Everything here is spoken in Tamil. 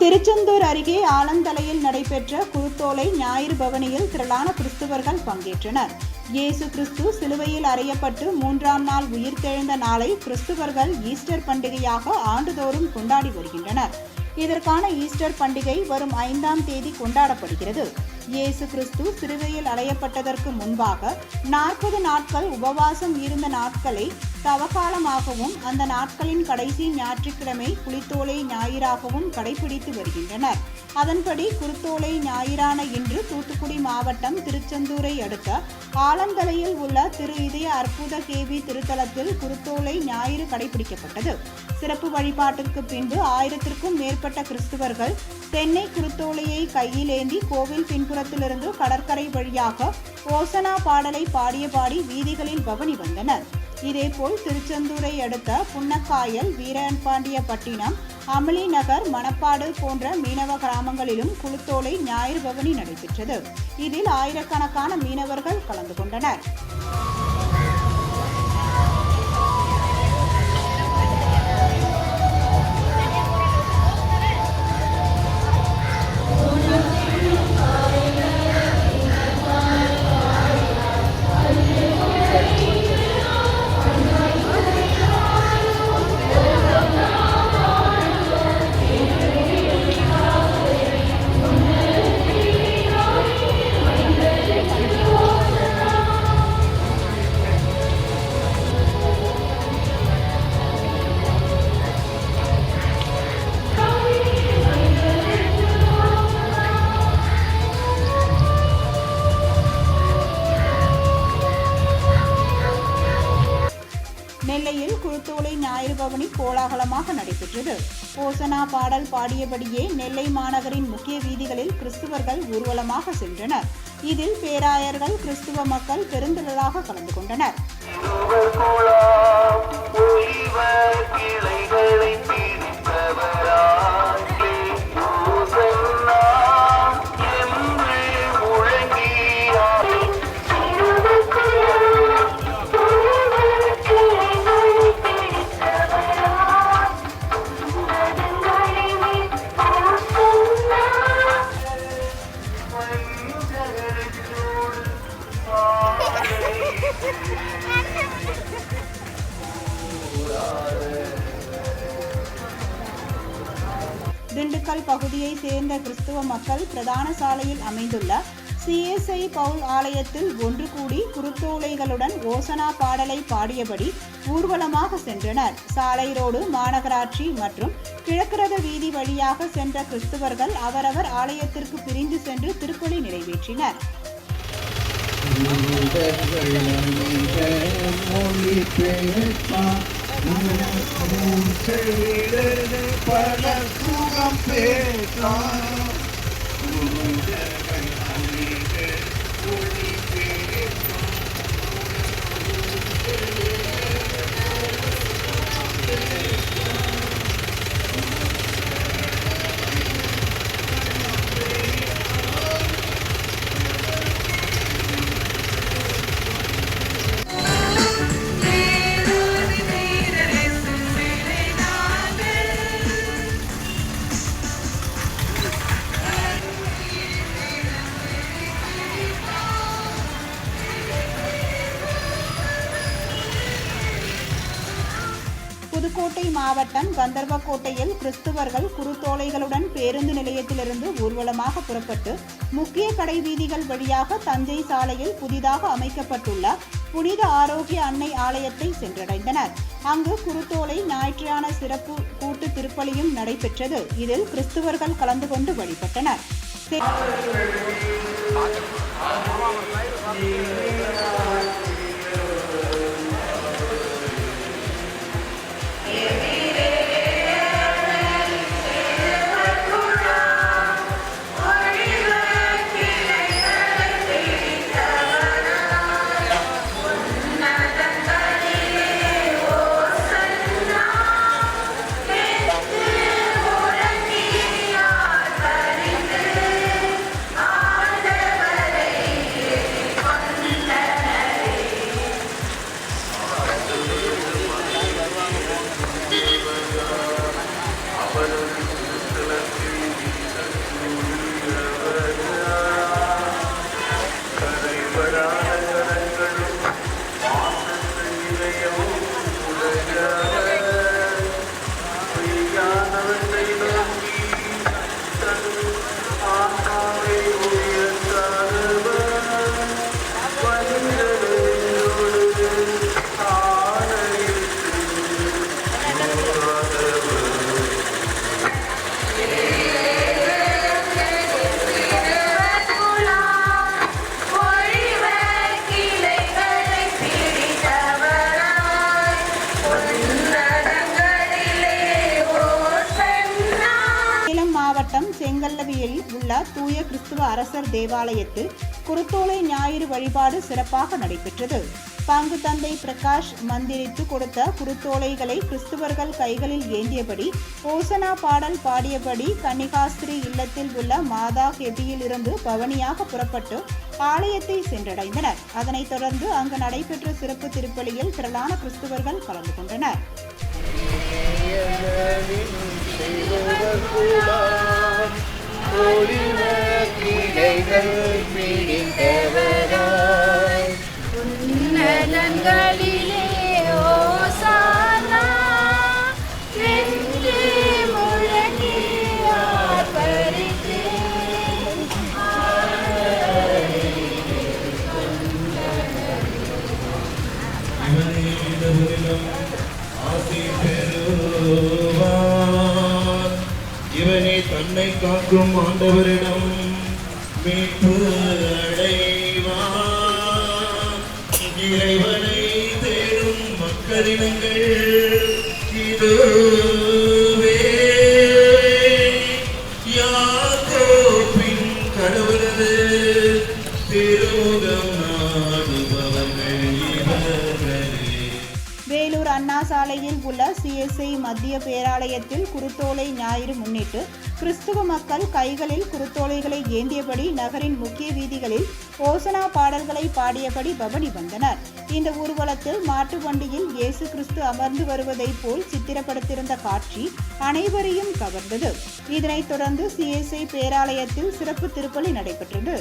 திருச்செந்தூர் அருகே ஆலந்தலையில் நடைபெற்ற குருத்தோலை ஞாயிறு பவனியில் திரளான கிறிஸ்துவர்கள் பங்கேற்றனர். இயேசு கிறிஸ்து சிலுவையில் அறையப்பட்டு 3ஆம் நாள் உயிர்த்தெழுந்த நாளை கிறிஸ்துவர்கள் ஈஸ்டர் பண்டிகையாக ஆண்டுதோறும் கொண்டாடி வருகின்றனர். இதற்கான ஈஸ்டர் பண்டிகை வரும் 5ஆம் தேதி கொண்டாடப்படுகிறது. இயேசு கிறிஸ்து சிலுவையில் அறையப்பட்டதற்கு முன்பாக 40 நாட்கள் உபவாசம் இருந்த நாட்களை தவகாலமாகவும் அந்த நாட்களின் கடைசி ஞாயிற்றுக்கிழமை குளித்தோலை ஞாயிறாகவும் கடைபிடித்து வருகின்றனர். அதன்படி குருத்தோலை ஞாயிறான இன்று தூத்துக்குடி மாவட்டம் திருச்செந்தூரை அடுத்த ஆலந்தலையில் உள்ள திரு இதய அற்புத கேவி திருத்தலத்தில் குருத்தோலை ஞாயிறு கடைபிடிக்கப்பட்டது. சிறப்பு வழிபாட்டிற்கு பின்பு 1000க்கும் மேற்பட்ட கிறிஸ்துவர்கள் தென்னை குருத்தோலையை கையிலேந்தி கோவில் பின்புறத்திலிருந்து கடற்கரை வழியாக ஓசனா பாடலை பாடியபாடி வீதிகளில் பவனி வந்தனர். இதேபோல் திருச்செந்தூரை அடுத்த புன்னக்காயல், வீரபாண்டியப்பட்டினம், அமளி நகர், மணப்பாடு போன்ற மீனவ கிராமங்களிலும் குருத்தோலை ஞாயிறு பவனி நடைபெற்றது. இதில் ஆயிரக்கணக்கான மீனவர்கள் கலந்து கொண்டனர். நெல்லையில் குருத்தோலை ஞாயிறு பவனி கோலாகலமாக நடைபெற்றது. ஓசனா பாடல் பாடியபடியே நெல்லை மாநகரின் முக்கிய வீதிகளில் கிறிஸ்துவர்கள் ஊர்வலமாக சென்றனர். இதில் பேராயர்கள், கிறிஸ்துவ மக்கள் பெருந்திரளாக கலந்து கொண்டனர். திண்டுக்கல் பகுதியை சேர்ந்த கிறிஸ்துவ மக்கள் பிரதான சாலையில் அமைந்துள்ள CSI பவுல் ஆலயத்தில் ஒன்று கூடி குருத்தோலைகளுடன் ஓசனா பாடலை பாடியபடி ஊர்வலமாக சென்றனர். சாலை ரோடு, மாநகராட்சி மற்றும் கிழக்குரத வீதி வழியாக சென்ற கிறிஸ்துவர்கள் அவரவர் ஆலயத்திற்கு பிரிந்து சென்று திருப்பலி நிறைவேற்றினர். புதுக்கோட்டை மாவட்டம் கந்தர்வக்கோட்டையில் கிறிஸ்துவர்கள் குருத்தோலைகளுடன் பேருந்து நிலையத்திலிருந்து ஊர்வலமாக புறப்பட்டு முக்கிய கடை வீதிகள் வழியாக தஞ்சை சாலையில் புதிதாக அமைக்கப்பட்டுள்ள புனித ஆரோக்கிய அன்னை ஆலயத்தை சென்றடைந்தனர். அங்கு குருத்தோலை ஞாயிற்றான சிறப்பு கூட்டு திருப்பலியும் நடைபெற்றது. இதில் கிறிஸ்துவர்கள் கலந்து கொண்டு வழிபட்டனர். மாவட்டம் செங்கல்லவியில் உள்ள தூய கிறிஸ்துவ அரசர் தேவாலயத்தில் குருத்தோலை ஞாயிறு வழிபாடு சிறப்பாக நடைபெற்றது. பங்கு தந்தை பிரகாஷ் மந்திரித்து கொடுத்த குருத்தோலைகளை கிறிஸ்துவர்கள் கைகளில் ஏந்தியபடி ஓசனா பாடல் பாடியபடி கன்னிகாஸ்திரி இல்லத்தில் உள்ள மாதா கெபியில் இருந்து பவனியாக புறப்பட்டு ஆலயத்தை சென்றடைந்தனர். அதனைத் தொடர்ந்து அங்கு நடைபெற்ற சிறப்பு திருப்பலியில் திரளான கிறிஸ்துவர்கள் கலந்து கொண்டனர். இவனே தன்னை காக்கும் ஆண்டவரிடம் மீட்பு அடைவான். இறைவனை தேடும் மக்களினங்கள் இதுவே யாக்கோபின் கடவுளது திருமுகம் நாடுபவர்கள் இவர்களே. வேலூர் அண்ணா சாலையில் உள்ள CSI மத்திய பேராலயத்தில் குருத்தோலை ஞாயிறு முன்னிட்டு கிறிஸ்துவ மக்கள் கைகளில் குருத்தோலைகளை ஏந்தியபடி நகரின் முக்கிய வீதிகளில் ஓசனா பாடல்களை பாடியபடி பவனி வந்தனர். இந்த ஊர்வலத்தில் மாட்டு வண்டியில் இயேசு கிறிஸ்து அமர்ந்து வருவதைப் போல் சித்திரப்படுத்தியிருந்த காட்சி அனைவரையும் கவர்ந்தது. இதனைத் தொடர்ந்து CSI பேராலயத்தில் சிறப்பு திருப்பலி நடைபெற்றது.